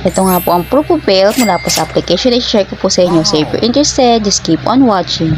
Ito nga po ang proof of payout mula po sa application na i-share ko po sa inyo. So if you're interested, just keep on watching.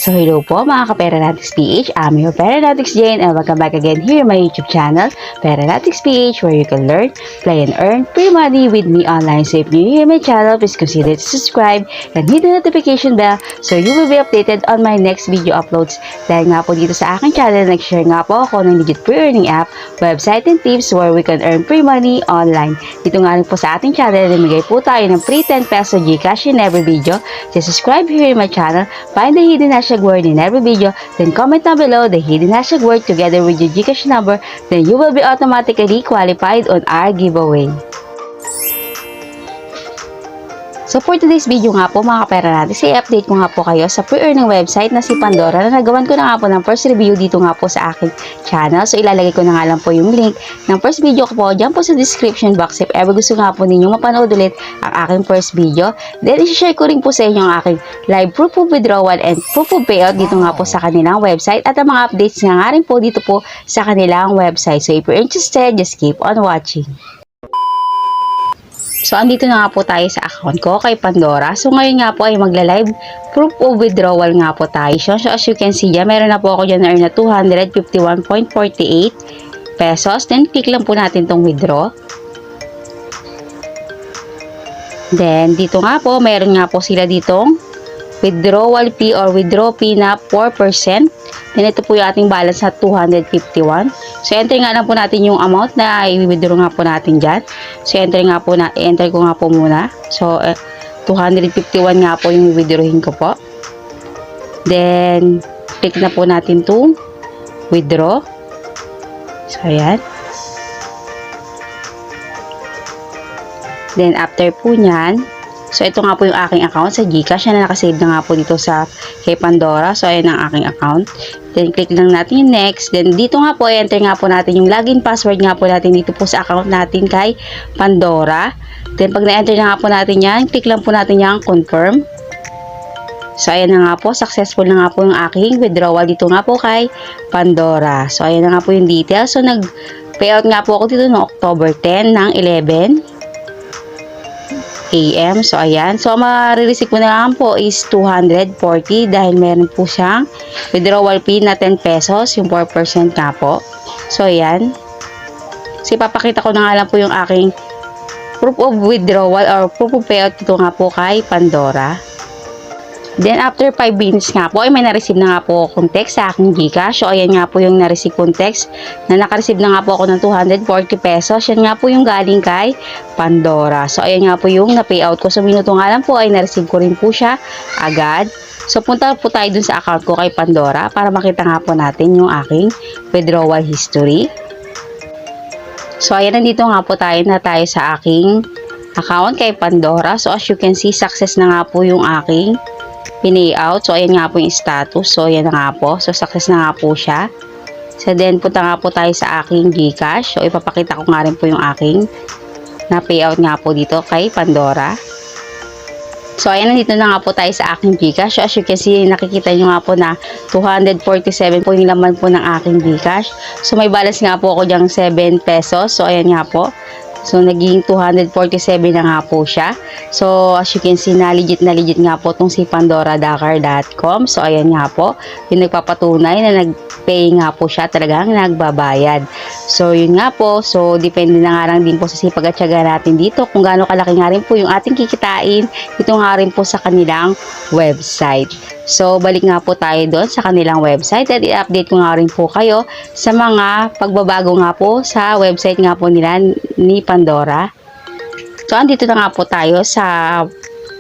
So hello po mga ka-Peranatics PH, I'm your Peranatics Jane and welcome back again here in my YouTube channel, Peranatics PH, where you can learn, play and earn free money with me online. So if you're new here in my channel, please consider to subscribe and hit the notification bell so you will be updated on my next video uploads. Dahil nga po dito sa aking channel, nag-share nga po ako ng legit free earning app, website and tips where we can earn free money online. Dito nga rin po sa ating channel, namigay po tayo ng free 10 peso Gcash in every video. Just subscribe here in my channel, find the hidden hashtag word in every video, then comment down below the hidden hashtag word together with your Gcash number, then you will be automatically qualified on our giveaway. So for today's video nga po mga kapera natin, i-update ko nga po kayo sa free earning website na si Pandora na nagawan ko na nga po ng first review dito nga po sa aking channel. So ilalagay ko na nga lang po yung link ng first video ko po dyan po sa description box if ever gusto nga po ninyong mapanood ulit ang aking first video. Then i-share ko rin po sa inyo ang aking live proof of withdrawal and proof of payout dito nga po sa kanilang website at ang mga updates nga rin po dito po sa kanilang website. So if you're interested, just keep on watching. So, andito na nga po tayo sa account ko kay Pandora. So, ngayon nga po ay magla-live proof of withdrawal nga po tayo. So, as you can see dyan, meron na po ako dyan na earn na 251.48 pesos. Then, click lang po natin tong withdraw. Then, dito nga po, meron nga po sila ditong withdrawal fee or withdraw fee na 4%. Then, ito po yung ating balance na 251. So, enter nga lang po natin yung amount na i-withdraw nga po natin dyan. So, enter ko nga po muna. So, 251 nga po yung i-withdrawin ko po. Then, click na po natin to withdraw. So, ayan. Then, after po nyan, so, ito nga po yung aking account sa Gcash. Yan na nakasave na nga po dito sa kay Pandora. So, ayan ang aking account. Then, click lang natin yung next. Then, dito nga po, enter nga po natin yung login password nga po natin dito po sa account natin kay Pandora. Then, pag na-enter na nga po natin yan, click lang po natin yung confirm. So, ayan na nga po. Successful na nga po yung aking withdrawal dito nga po kay Pandora. So, ayan na nga po yung details. So, nag-payout nga po ako dito noong October 10 ng 11 AM. So, ayan. So, marireceive ko na lang po is 240 dahil meron po siyang withdrawal fee na 10 pesos, yung 4% nga po. So, ayan. So, ipapakita ko na nga lang po yung aking proof of withdrawal or proof of payout dito nga po kay Pandora. Then, after 5 minutes nga po, ay may na-receive na nga po akong text sa aking Gcash. So, ayan nga po yung na-receive kong text na naka-receive na nga po ako ng 240 pesos. Yan nga po yung galing kay Pandora. So, ayan nga po yung na-payout ko. So, minuto nga lang po ay na-receive ko rin po siya agad. So, punta po tayo dun sa account ko kay Pandora para makita nga po natin yung aking withdrawal history. So, ayan, nandito nga po tayo sa aking account kay Pandora. So, as you can see, success na nga po yung aking pinayout. So, ayan nga po yung status. So, ayan na nga po. So, success na nga po siya. So, then, punta nga po tayo sa aking Gcash. So, ipapakita ko nga rin po yung aking na-payout nga po dito kay Pandora. So, ayan, nandito na nga po tayo sa aking Gcash. So, as you can see, nakikita nyo nga po na 247 po yung laman po ng aking Gcash. So, may balance nga po ako dyang 7 pesos. So, ayan nga po. So, naging 247 na nga po siya. So, as you can see, na legit nga po itong si PandoraDakar.com. So, ayan nga po. Yung nagpapatunay na nag-pay nga po siya, talagang nagbabayad. So, yun nga po. So, depende na nga lang din po sa sipag at tiyaga natin dito kung gaano kalaki nga rin po yung ating kikitain. Ito nga rin po sa kanilang website. So, balik nga po tayo doon sa kanilang website at i-update ko nga rin po kayo sa mga pagbabago nga po sa website nga po nila ni Pandora. So, andito na nga po tayo sa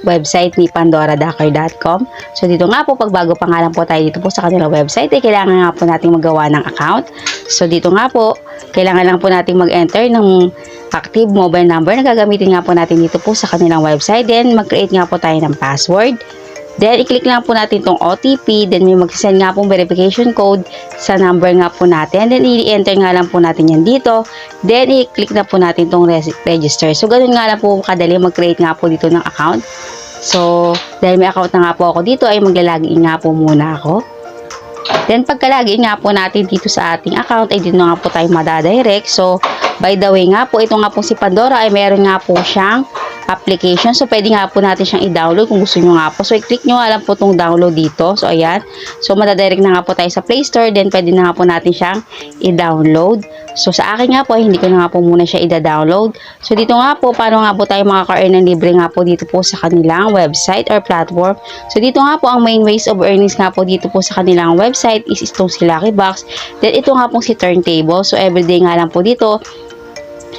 website ni PandoraDakar.com. So, dito nga po, pagbago pa nga lang po tayo dito po sa kanilang website, kailangan nga po natin magawa ng account. So, dito nga po, kailangan lang po natin mag-enter ng active mobile number na gagamitin nga po natin dito po sa kanilang website. Then, mag-create nga po tayo ng password. Then, i-click lang po natin itong OTP. Then, may mag-send nga pong verification code sa number nga po natin. Then, i-enter nga lang po natin yan dito. Then, i-click na po natin itong register. So, ganun nga lang po kadali mag-create nga po dito ng account. So, dahil may account na nga po ako dito, ay maglalagin nga po muna ako. Then, pagkalagin nga po natin dito sa ating account, ay dito nga po tayo madadirect. So, by the way nga po, ito nga po si Pandora ay meron nga po siyang application. So, pwede nga po natin siyang i-download kung gusto nyo nga po. So, i-click nyo nga lang po itong download dito. So, ayan. So, madadirect na nga po tayo sa Play Store. Then, pwede na nga po natin siyang i-download. So, sa akin nga po, hindi ko na nga po muna siya i-download. So, dito nga po, paano nga po tayo makaka-earn ng libre nga po dito po sa kanilang website or platform. So, dito nga po, ang main ways of earnings nga po dito po sa kanilang website is itong si Lucky Box. Then, ito nga po si Turntable. So, everyday nga lang po dito,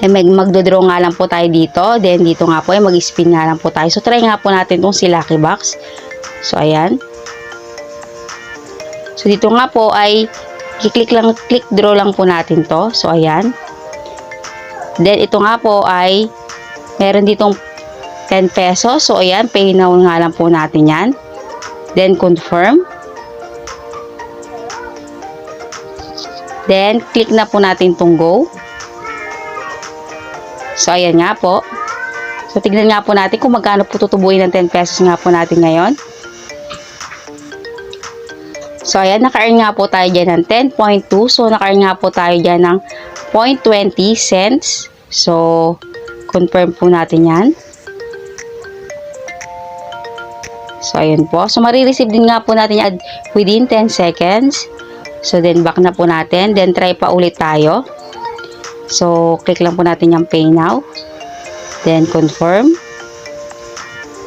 ay magdodraw nga lang po tayo dito. Then, dito nga po ay mag-spin nga lang po tayo. So, try nga po natin itong si Lucky Box. So, ayan. So, dito nga po ay click draw lang po natin to. So, ayan. Then, ito nga po ay meron ditong 10 pesos. So, ayan. Pay now nga lang po natin yan. Then, confirm. Then, click na po natin itong go. So, ayan nga po. So, tignan nga po natin kung magkano po tutubuin ng 10 pesos nga po natin ngayon. So, ayan, naka-earn nga po tayo dyan ng 10.2. So, naka-earn nga po tayo dyan ng 0.20 cents. So, confirm po natin yan. So, ayan po. So, marireceive din nga po natin yan within 10 seconds. So, then back na po natin. Then, try pa ulit tayo. So, click lang po natin yung pay now. Then, confirm.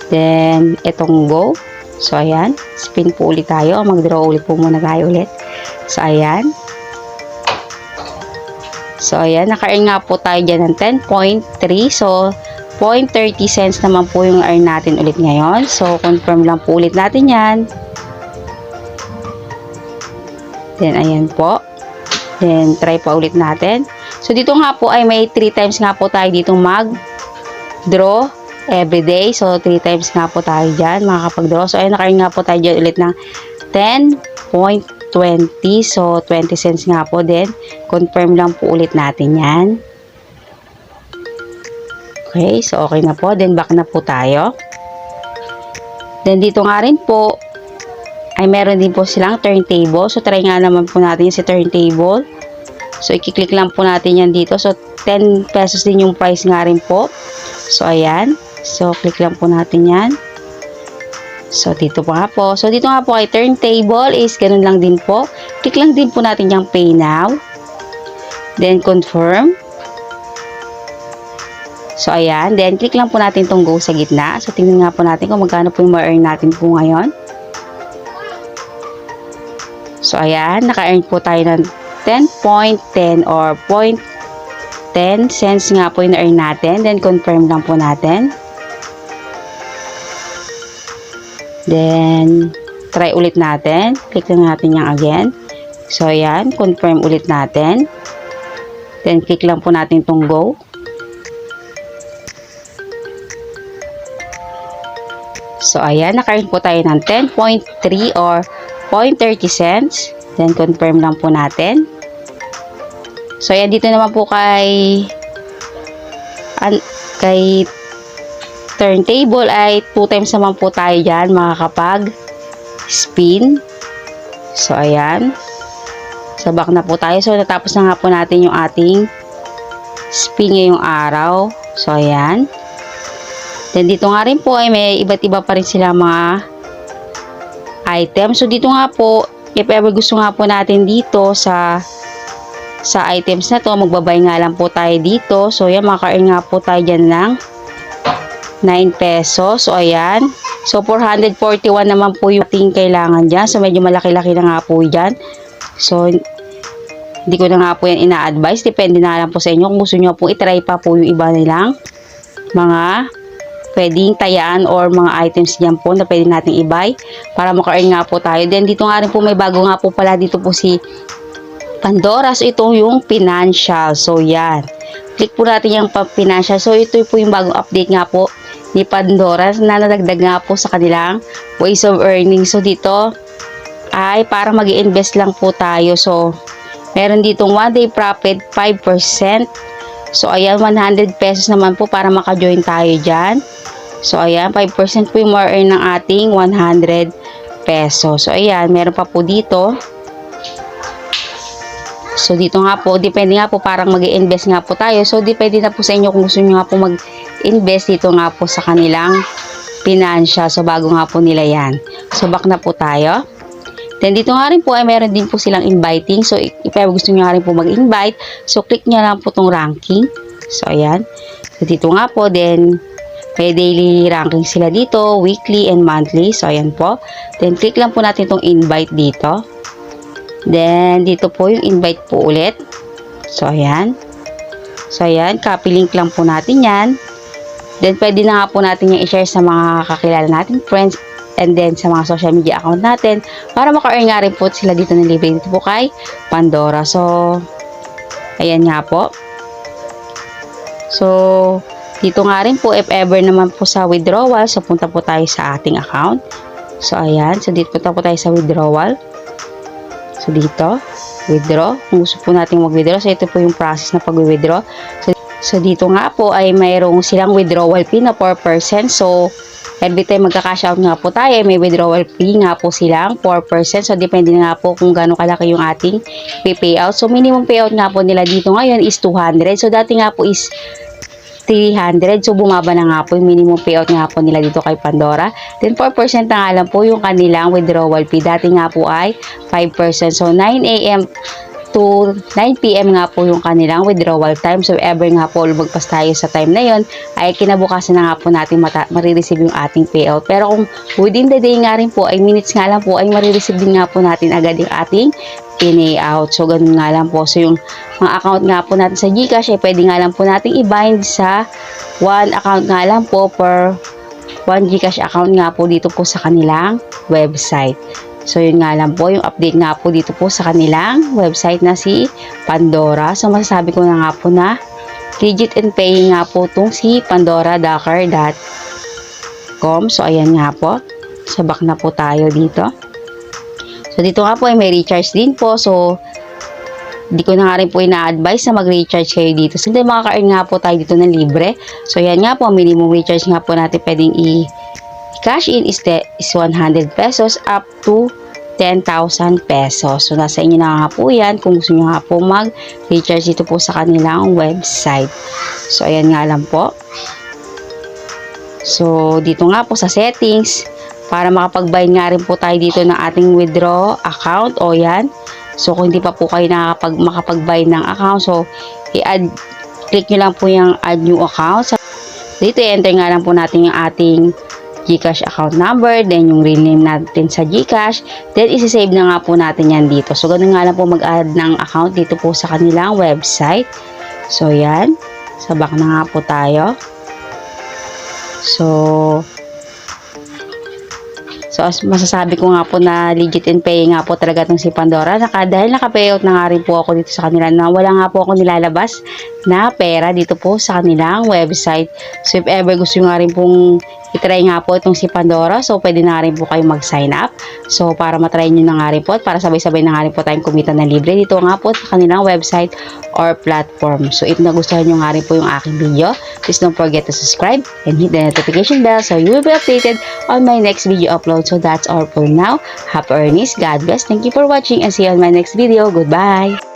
Then, itong go. So, ayan. Spin po ulit tayo. Mag-draw ulit po muna tayo ulit. So, ayan. So, ayan. Naka-earn nga po tayo dyan ng 10.3. So, 0.30 cents naman po yung earn natin ulit ngayon. So, confirm lang po ulit natin yan. Then, ayan po. Then, try pa ulit natin. So, dito nga po ay may 3 times nga po tayo dito mag-draw everyday. So, 3 times nga po tayo dyan makakapag-draw. So, ayun, naka-earn nga po tayo dyan ulit ng 10.20. So, 20 cents nga po din. Confirm lang po ulit natin yan. Okay, so okay na po. Then, back na po tayo. Then, dito nga rin po ay meron din po silang turntable. So, try nga naman po natin yung si turntable. So, i-click lang po natin yan dito. So, 10 pesos din yung price nga rin po. So, ayan. So, click lang po natin yan. So, dito po nga po. So, dito nga po kay turntable is ganun lang din po. Click lang din po natin yung pay now. Then, confirm. So, ayan. Then, click lang po natin itong go sa gitna. So, tingnan nga po natin kung magkano po yung ma-earn natin po ngayon. So, ayan. Naka-earn po tayo ng 10.10 or 0.10 cents nga po yung na-earn natin. Then, confirm lang po natin. Then, try ulit natin. Click lang natin yung again. So, ayan. Confirm ulit natin. Then, click lang po natin itong go. So, ayan. Naka-earn po tayo ng 10.3 or 0.30 cents. Then, confirm lang po natin. So, ayan, dito naman po kay turntable ay 2 times naman po tayo dyan makakapag-spin. So, ayan. So, back na po tayo. So, natapos na nga po natin yung ating spin ngayong araw. So, ayan. Then, dito nga rin po ay may iba't iba pa rin sila mga items. So, dito nga po, if ever gusto nga po natin dito sa items na to, magbabay nga lang po tayo dito. So, yan, maka-earn nga po tayo dyan ng 9 pesos. So, ayan. So, 441 naman po yung ating kailangan dyan. So, medyo malaki-laki na nga po dyan. So, hindi ko na nga po yan ina-advise. Depende na lang po sa inyo. Kung gusto nyo po, itry pa po yung iba nilang mga pwedeng tayaan or mga items dyan po na pwede natin i-buy para maka-earn nga po tayo. Then, dito nga rin po may bago nga po pala dito po si Pandora. So, ito yung financial. So, yan. Click po natin yung financial. So, ito po yung bagong update nga po ni Pandora na nadagdag nga po sa kanilang ways of earning. So dito ay para mag-i-invest lang po tayo. So meron ditong 1 day profit 5%. So ayan, 100 pesos naman po para maka-join tayo dyan. So ayan, 5% po yung more earn ng ating 100 pesos. So ayan, meron pa po dito. So dito nga po, depende nga po, parang mag-i-invest nga po tayo. So depende na po sa inyo kung gusto nyo nga po mag-invest dito nga po sa kanilang financial. So bago nga po nila yan. So back na po tayo. Then dito nga rin po ay meron din po silang inviting. So if ever gusto nyo nga rin po mag-invite, so click nyo lang po tong ranking. So ayan. So dito nga po, then may daily ranking sila dito, weekly and monthly. So ayan po. Then click lang po natin tong invite dito. Then, dito po yung invite po ulit. So, ayan. So, ayan. Copy link lang po natin yan. Then, pwede na nga po natin yung i-share sa mga kakilala natin, friends, and then sa mga social media account natin para maka-earn nga rin po sila dito ng libre dito po kay Pandora. So, ayan nga po. So, dito nga rin po, if ever naman po sa withdrawal, so punta po tayo sa ating account. So, ayan. So, dito punta po tayo sa withdrawal. So, dito, withdraw. Kung gusto po natin mag-withdraw, so ito po yung process na pag-withdraw. So, dito nga po ay mayroong silang withdrawal fee na 4%. So, every time magka-cash out nga po tayo, may withdrawal fee nga po silang 4%. So, depende nga po kung gaano kalaki yung ating payout. So, minimum payout nga po nila dito ngayon is 200. So, dati nga po is 300. So, bumaba na nga po yung minimum payout nga po nila dito kay Pandora. Then, 4% na nga lang po yung kanilang withdrawal fee. Dati nga po ay 5%. So, 9 a.m. to 9 p.m. nga po yung kanilang withdrawal time. So, ever nga po lumagpas tayo sa time na yon, ay kinabukasan na nga po natin marireceive yung ating payout. Pero kung within the day nga rin po, ay minutes nga lang po, ay marireceive din nga po natin agad yung ating pinayout. So, ganun nga lang po. So, yung mga account nga po natin sa GCash, ay pwede nga lang po natin i-bind sa one account nga lang po per one GCash account nga po dito po sa kanilang website. So, yun nga lang po, yung update nga po dito po sa kanilang website na si Pandora. So, masasabi ko na nga po na legit and paying nga po itong si pandora.com. So, ayan nga po. So, back na po tayo dito. So, dito nga po ay may recharge din po. So, di ko na nga rin po ina-advise na mag-recharge kayo dito. So, hindi makaka-earn nga po tayo dito ng libre. So, yan nga po, minimum recharge nga po natin pwedeng i-cash in is 100 pesos up to 10,000 pesos. So, nasa inyo na nga po yan kung gusto nyo nga po mag-recharge dito po sa kanilang website. So, ayan nga lang po. So, dito nga po sa settings, para makapag-buy nga rin po tayo dito ng ating withdraw account. O yan. So, kung hindi pa po kayo makapag-buy ng account, so, click nyo lang po yung add new account. So, dito, i-enter nga lang po natin yung ating GCash account number, then yung real name natin sa GCash, then isi-save na nga po natin yan dito. So, ganun nga lang po mag-add ng account dito po sa kanilang website. So, yan. So, back na nga po tayo. So, masasabi ko nga po na legit and paying nga po talaga itong si Pandora. Dahil naka-payout na nga rin po ako dito sa kanila na wala nga po ako nilalabas na pera dito po sa kanilang website. So, if ever gusto nga rin pong itry nga po itong si Pandora, so pwede na rin po kayong mag-sign up. So, para matry nyo na nga rin po at para sabay-sabay na nga rin po tayong kumita ng libre dito nga po sa kanilang website or platform. So, if nagustuhan nyo nga rin po yung aking video, please don't forget to subscribe and hit the notification bell so you will be updated on my next video upload. So, that's all for now. Happy earnings. God bless. Thank you for watching and see you on my next video. Goodbye.